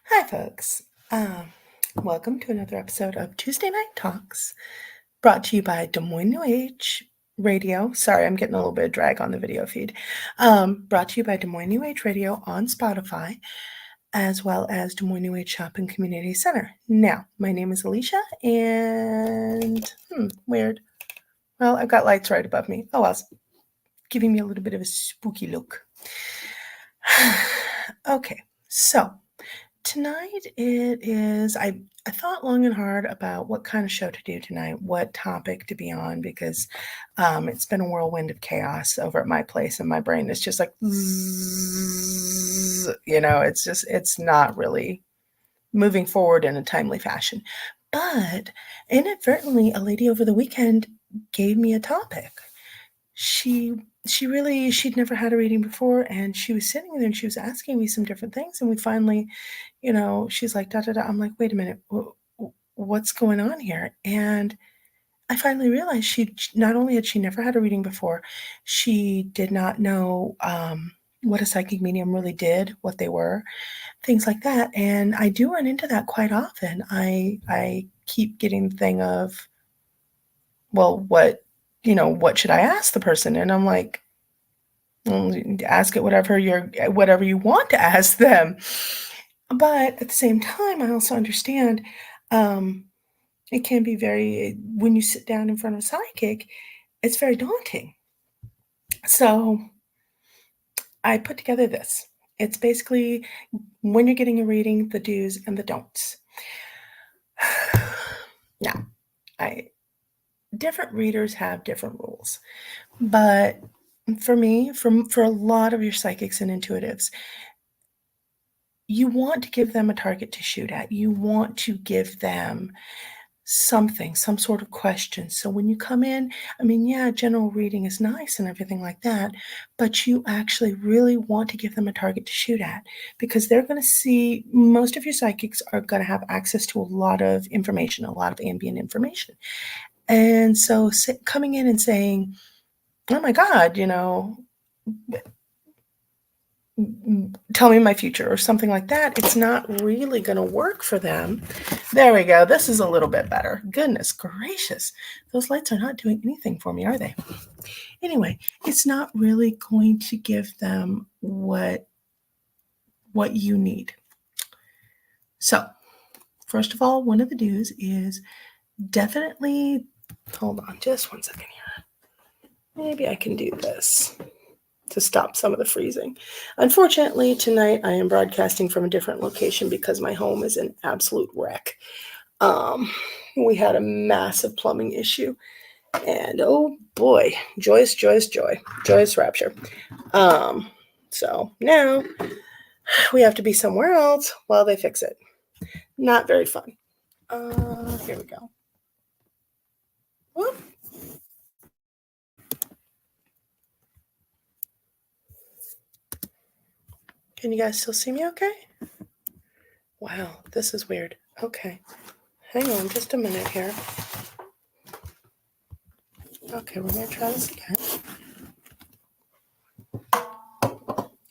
Hi, folks. Welcome to another episode of Tuesday Night Talks, brought to you by Des Moines New Age Radio. Sorry, I'm getting a little bit of drag on the video feed. Brought to you by Des Moines New Age Radio on Spotify, as well as Des Moines New Age Shopping Community Center. Now, my name is Alicia, and weird. Well, I've got lights right above me. Oh, well, it's giving me a little bit of a spooky look. Okay, so tonight it is, I thought long and hard about what kind of show to do tonight, what topic to be on, because it's been a whirlwind of chaos over at my place, and my brain is just like, zzz, it's not really moving forward in a timely fashion. But inadvertently, a lady over the weekend gave me a topic. She'd never had a reading before, and she was sitting there and she was asking me some different things, and we finally, she's like, da da da. I'm like, wait a minute, what's going on here? And I finally realized she not only had she never had a reading before, she did not know what a psychic medium really did, what they were, things like that. And I do run into that quite often. I keep getting the thing of, well, what should I ask the person? And I'm like, well, ask it whatever you want to ask them. But at the same time, I also understand it can be when you sit down in front of a psychic, it's very daunting. So I put together this. It's basically when you're getting a reading, the do's and the don'ts. Now, different readers have different rules, but for me, for a lot of your psychics and intuitives, you want to give them a target to shoot at. You want to give them something, some sort of question. So when you come in, general reading is nice and everything like that, but you actually really want to give them a target to shoot at, because they're going to see, most of your psychics are going to have access to a lot of information, a lot of ambient information. And so coming in and saying, oh my God, tell me my future or something like that, it's not really going to work for them. There we go. This is a little bit better. Goodness gracious. Those lights are not doing anything for me, are they? Anyway, it's not really going to give them what you need. So, first of all, one of the do's is definitely, hold on just 1 second here. Maybe I can do this to stop some of the freezing. Unfortunately, tonight I am broadcasting from a different location because my home is an absolute wreck. We had a massive plumbing issue, and oh boy, joyous rapture. So now we have to be somewhere else while they fix it. Not very fun. Here we go. Whoop. Can you guys still see me okay? Wow, this is weird. Okay. Hang on just a minute here. Okay, we're going to try this again.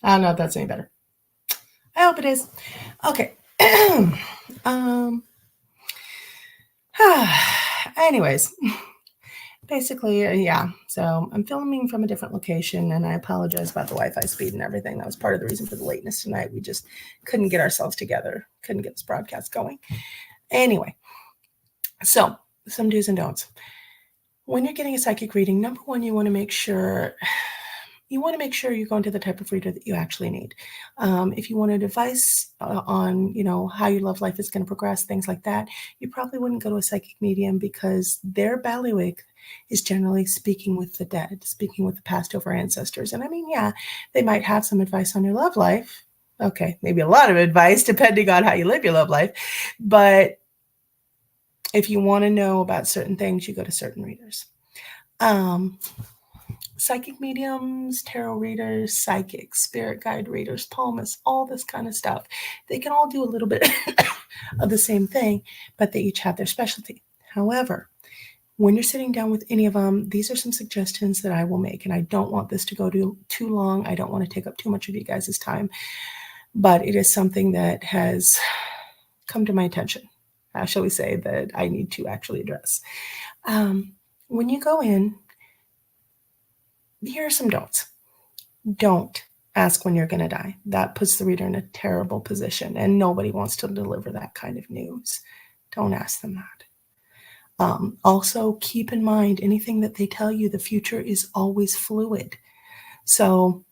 I don't know if that's any better. I hope it is. Okay. Anyways, basically, yeah. So I'm filming from a different location, and I apologize about the Wi-Fi speed and everything. That was part of the reason for the lateness tonight. We just couldn't get ourselves together, couldn't get this broadcast going. Anyway, so some do's and don'ts. When you're getting a psychic reading, number one, you want to make sure you're going to the type of reader that you actually need. If you wanted advice on, how your love life is going to progress, things like that, you probably wouldn't go to a psychic medium, because their bailiwick is generally speaking with the dead, speaking with the past over ancestors. And they might have some advice on your love life. Okay, maybe a lot of advice depending on how you live your love life. But if you want to know about certain things, you go to certain readers. Psychic mediums, tarot readers, psychics, spirit guide readers, palmists, all this kind of stuff. They can all do a little bit of the same thing, but they each have their specialty. However, when you're sitting down with any of them, these are some suggestions that I will make, and I don't want this to go too long. I don't want to take up too much of you guys' time. but it is something that has come to my attention, shall we say, that I need to actually address. When you go in, here are some don'ts. Don't ask when you're going to die. That puts the reader in a terrible position, and nobody wants to deliver that kind of news. Don't ask them that. Also, keep in mind anything that they tell you, the future is always fluid. So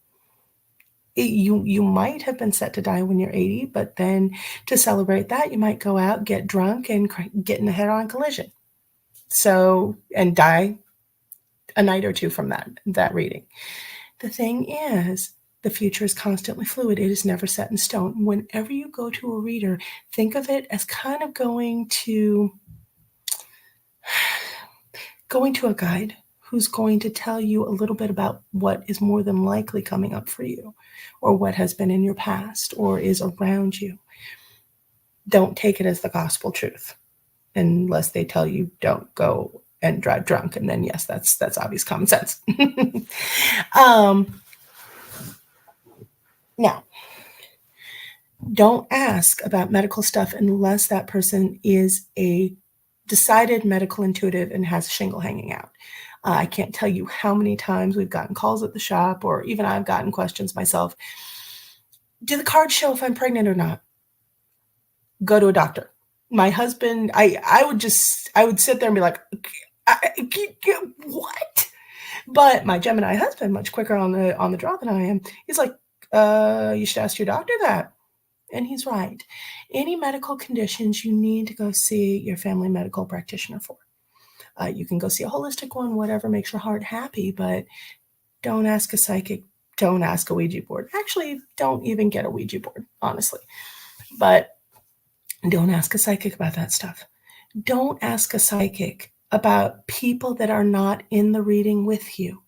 you might have been set to die when you're 80, but then to celebrate that, you might go out, get drunk, and get in a head-on collision. So, and die a night or two from that reading. The thing is, the future is constantly fluid. It is never set in stone. Whenever you go to a reader, think of it as kind of going to a guide who's going to tell you a little bit about what is more than likely coming up for you, or what has been in your past or is around you. Don't take it as the gospel truth unless they tell you don't go and drive drunk. And then, yes, that's obvious common sense. Now, don't ask about medical stuff unless that person is a decided medical intuitive and has a shingle hanging out. I can't tell you how many times we've gotten calls at the shop, or even I've gotten questions myself. Do the cards show if I'm pregnant or not? Go to a doctor. My husband, I would sit there and be like, what? But my Gemini husband, much quicker on the draw than I am, he's like, you should ask your doctor that. And he's right. Any medical conditions, you need to go see your family medical practitioner for. You can go see a holistic one, whatever makes your heart happy, but don't ask a psychic, don't ask a Ouija board. Actually, don't even get a Ouija board, honestly. But don't ask a psychic about that stuff. Don't ask a psychic about people that are not in the reading with you,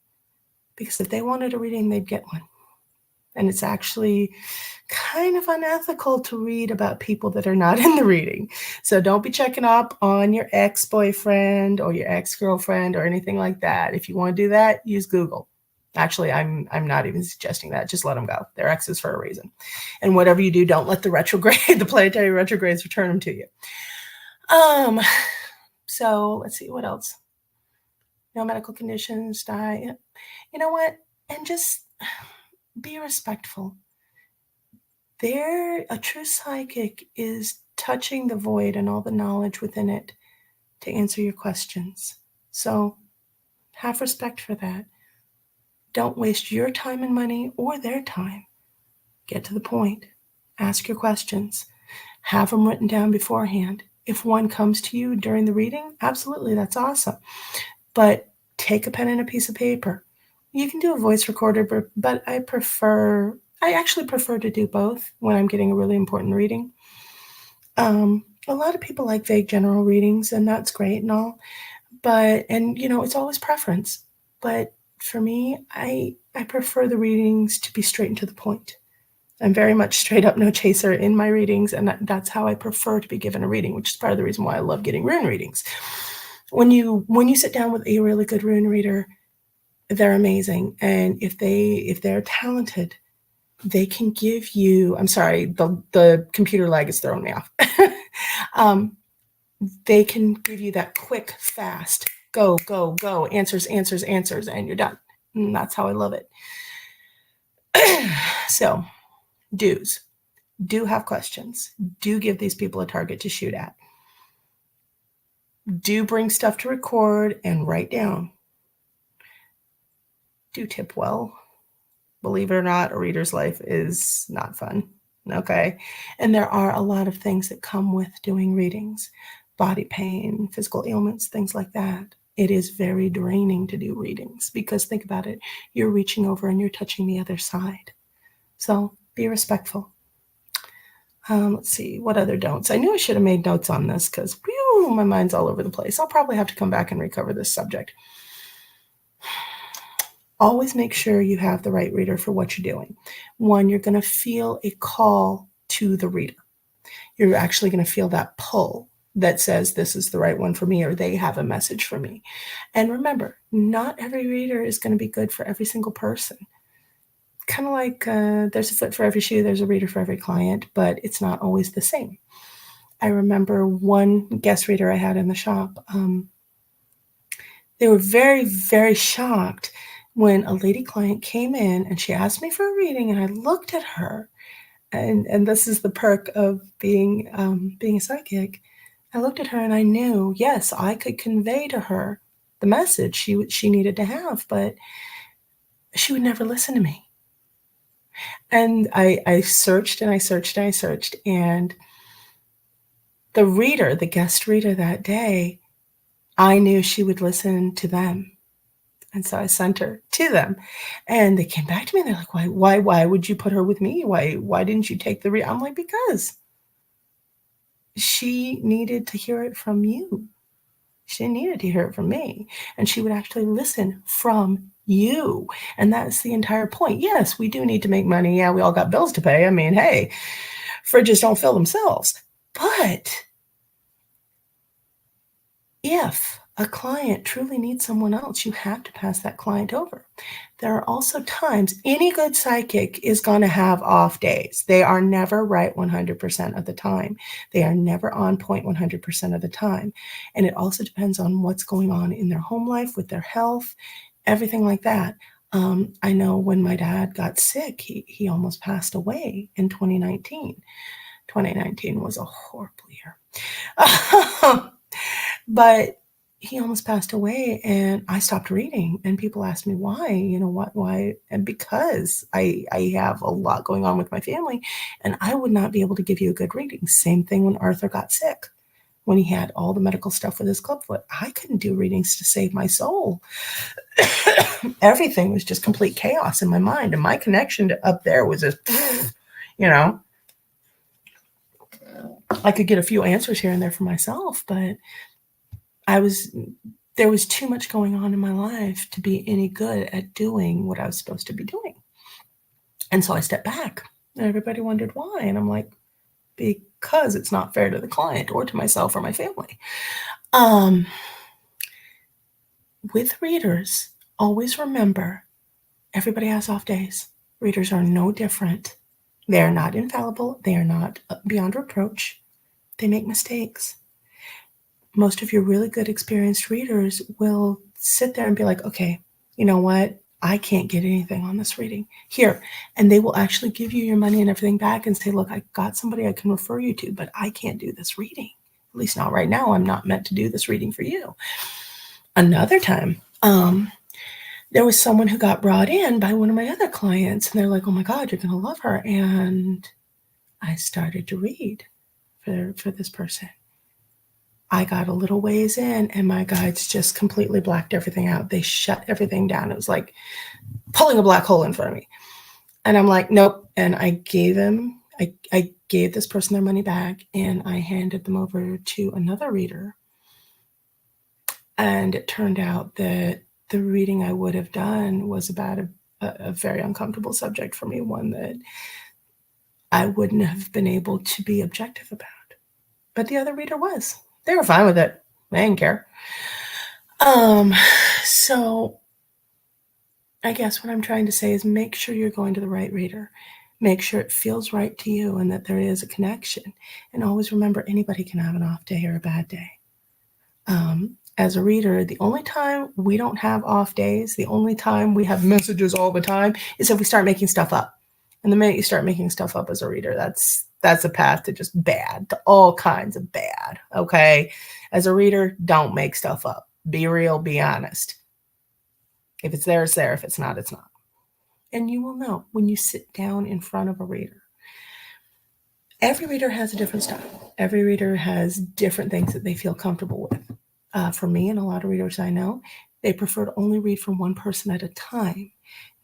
because if they wanted a reading, they'd get one. And it's actually kind of unethical to read about people that are not in the reading. So don't be checking up on your ex-boyfriend or your ex-girlfriend or anything like that. If you want to do that, use Google. Actually, I'm not even suggesting that. Just let them go. They're exes for a reason. And whatever you do, don't let the planetary retrogrades return them to you. So let's see, what else? No medical conditions, die. You know what? And just be respectful. A true psychic is touching the void and all the knowledge within it to answer your questions. So have respect for that. Don't waste your time and money or their time. Get to the point. Ask your questions. Have them written down beforehand. If one comes to you during the reading, absolutely, that's awesome. But take a pen and a piece of paper. You can do a voice recorder, but I actually prefer to do both when I'm getting a really important reading. A lot of people like vague general readings, and that's great and all, and it's always preference. But for me, I prefer the readings to be straight and to the point. I'm very much straight up, no chaser in my readings, and that's how I prefer to be given a reading, which is part of the reason why I love getting rune readings. When you sit down with a really good rune reader, they're amazing, and if they're talented, they can give you, I'm sorry, the computer lag is throwing me off. They can give you that quick, fast, go, answers, and you're done. And that's how I love it. So, do's. Do have questions. Do give these people a target to shoot at. Do bring stuff to record and write down. Do tip well. Believe it or not, a reader's life is not fun. Okay. And there are a lot of things that come with doing readings. Body pain, physical ailments, things like that. It is very draining to do readings because think about it. You're reaching over and you're touching the other side. So be respectful. Let's see, what other don'ts? I knew I should have made notes on this because my mind's all over the place. I'll probably have to come back and recover this subject. Always make sure you have the right reader for what you're doing. One, you're going to feel a call to the reader. You're actually going to feel that pull that says this is the right one for me, or they have a message for me. And remember, not every reader is going to be good for every single person. kind of like there's a foot for every shoe, there's a reader for every client, but it's not always the same. I remember one guest reader I had in the shop. They were very, very shocked when a lady client came in and she asked me for a reading, and I looked at her, and this is the perk of being a psychic. I looked at her and I knew, yes, I could convey to her the message she needed to have, but she would never listen to me. And I searched and I searched and I searched, and the guest reader that day, I knew she would listen to them. And so I sent her to them, and they came back to me and they're like, why would you put her with me? Why didn't you take the read? I'm like, because she needed to hear it from you. She needed to hear it from me, and she would actually listen from you. And that's the entire point. Yes, we do need to make money. Yeah, we all got bills to pay. I mean, hey, fridges don't fill themselves. But if a client truly needs someone else, you have to pass that client over. There are also times any good psychic is going to have off days. They are never right 100% of the time. They are never on point 100% of the time. And it also depends on what's going on in their home life, with their health, everything like that. I know when my dad got sick, he almost passed away in 2019. 2019 was a horrible year. But he almost passed away, and I stopped reading, and people asked me why, why, and because I have a lot going on with my family, and I would not be able to give you a good reading. Same thing when Arthur got sick, when he had all the medical stuff with his clubfoot. I couldn't do readings to save my soul. Everything was just complete chaos in my mind, and my connection to up there was just, I could get a few answers here and there for myself, but there was too much going on in my life to be any good at doing what I was supposed to be doing. And so I stepped back, and everybody wondered why. And I'm like, because it's not fair to the client or to myself or my family. With readers, always remember, everybody has off days. Readers are no different. They are not infallible. They are not beyond reproach. They make mistakes. Most of your really good experienced readers will sit there and be like, okay, you know what? I can't get anything on this reading. Here. And they will actually give you your money and everything back and say, look, I got somebody I can refer you to, but I can't do this reading. At least not right now. I'm not meant to do this reading for you. Another time, there was someone who got brought in by one of my other clients, and they're like, oh my God, you're going to love her. And I started to read for this person. I got a little ways in, and my guides just completely blacked everything out. They shut everything down. It was like pulling a black hole in front of me. And I'm like, nope. And I gave this person their money back, and I handed them over to another reader. And it turned out that the reading I would have done was about a very uncomfortable subject for me, one that I wouldn't have been able to be objective about. But the other reader was. They were fine with it. They didn't care. So I guess what I'm trying to say is make sure you're going to the right reader. Make sure it feels right to you and that there is a connection. And always remember, anybody can have an off day or a bad day. As a reader, the only time we don't have off days, the only time we have messages all the time, is if we start making stuff up. And the minute you start making stuff up as a reader, that's a path to just bad, to all kinds of bad, okay? As a reader, don't make stuff up. Be real, be honest. If it's there, it's there. If it's not, it's not. And you will know when you sit down in front of a reader. Every reader has a different style. Every reader has different things that they feel comfortable with. For me and a lot of readers I know, they prefer to only read from one person at a time.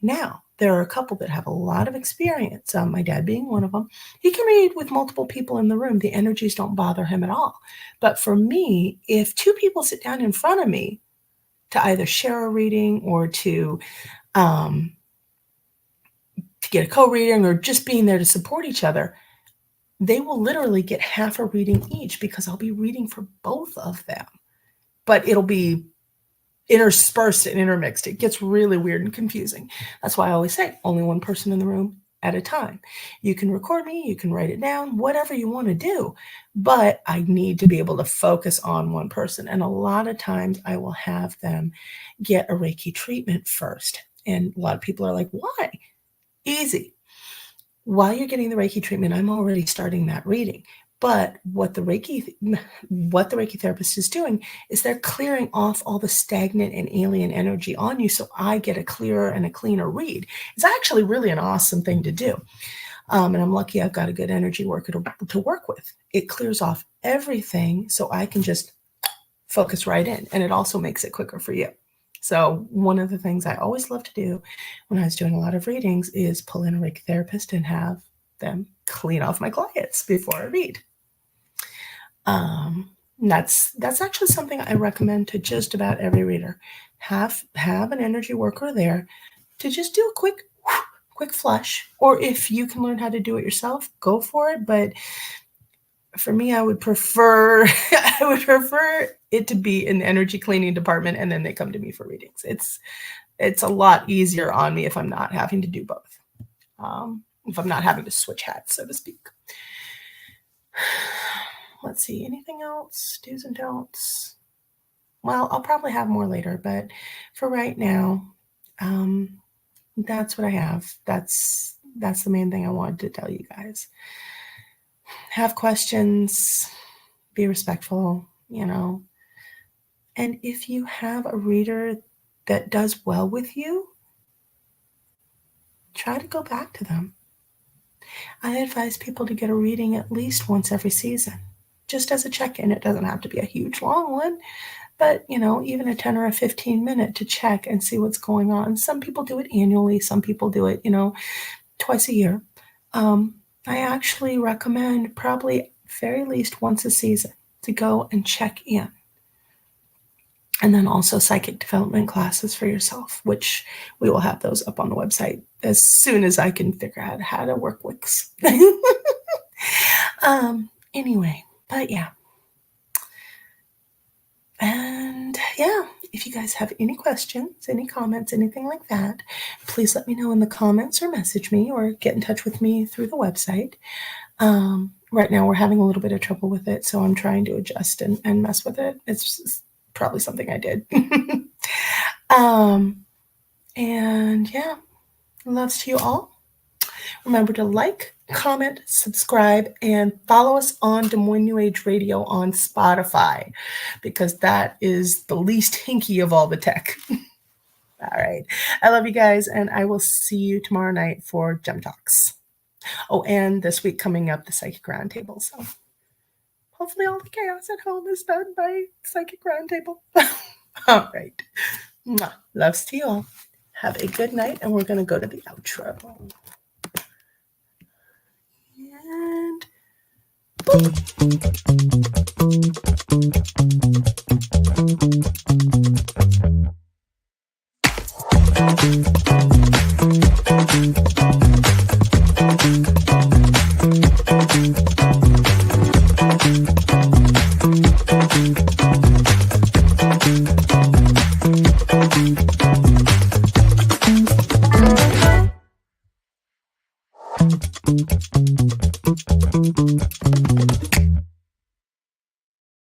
Now, there are a couple that have a lot of experience, my dad being one of them. He can read with multiple people in the room. The energies don't bother him at all. But for me, if two people sit down in front of me to either share a reading or to get a co-reading or just being there to support each other, they will literally get half a reading each because I'll be reading for both of them. But it'll be interspersed and intermixed. It gets really weird and confusing. That's why I always say only one person in the room at a time. You can record me, you can write it down, whatever you want to do, but I need to be able to focus on one person. And a lot of times I will have them get a Reiki treatment first. And a lot of people are like, why? Easy. While you're getting the Reiki treatment, I'm already starting that reading. But what the Reiki therapist is doing is they're clearing off all the stagnant and alien energy on you, so I get a clearer and a cleaner read. It's actually really an awesome thing to do. And I'm lucky I've got a good energy worker to work with. It clears off everything so I can just focus right in, and it also makes it quicker for you. So one of the things I always love to do when I was doing a lot of readings is pull in a Reiki therapist and have them clean off my clients before I read. That's actually something I recommend to just about every reader. Have an energy worker there to just do a quick flush, or if you can learn how to do it yourself, go for it. But for me, I would prefer it to be in the energy cleaning department, and then they come to me for readings. It's a lot easier on me if I'm not having to do both. If I'm not having to switch hats, so to speak. Let's see, anything else? Do's and don'ts? Well, I'll probably have more later, but for right now, that's what I have. That's the main thing I wanted to tell you guys. Have questions, be respectful, and if you have a reader that does well with you, try to go back to them. I advise people to get a reading at least once every season, just as a check-in. It doesn't have to be a huge long one, but even a 10 or a 15 minute to check and see what's going on. Some people do it annually, some people do it twice a year. I actually recommend probably very least once a season to go and check in. And then also psychic development classes for yourself, which we will have those up on the website as soon as I can figure out how to work Wix. Anyway, but yeah. And yeah, if you guys have any questions, any comments, anything like that, please let me know in the comments or message me or get in touch with me through the website. Right now we're having a little bit of trouble with it, so I'm trying to adjust and mess with it. It's just probably something I did. And yeah, loves to you all. Remember to like, comment, subscribe, and follow us on Des Moines New Age Radio on Spotify, because that is the least hinky of all the tech. All right. I love you guys, and I will see you tomorrow night for Gem Talks. Oh, and this week coming up, the Psychic Roundtable. So hopefully all the chaos at home is done by Psychic Roundtable. All right. Loves to you all. Have a good night, and we're going to go to the outro. And boop.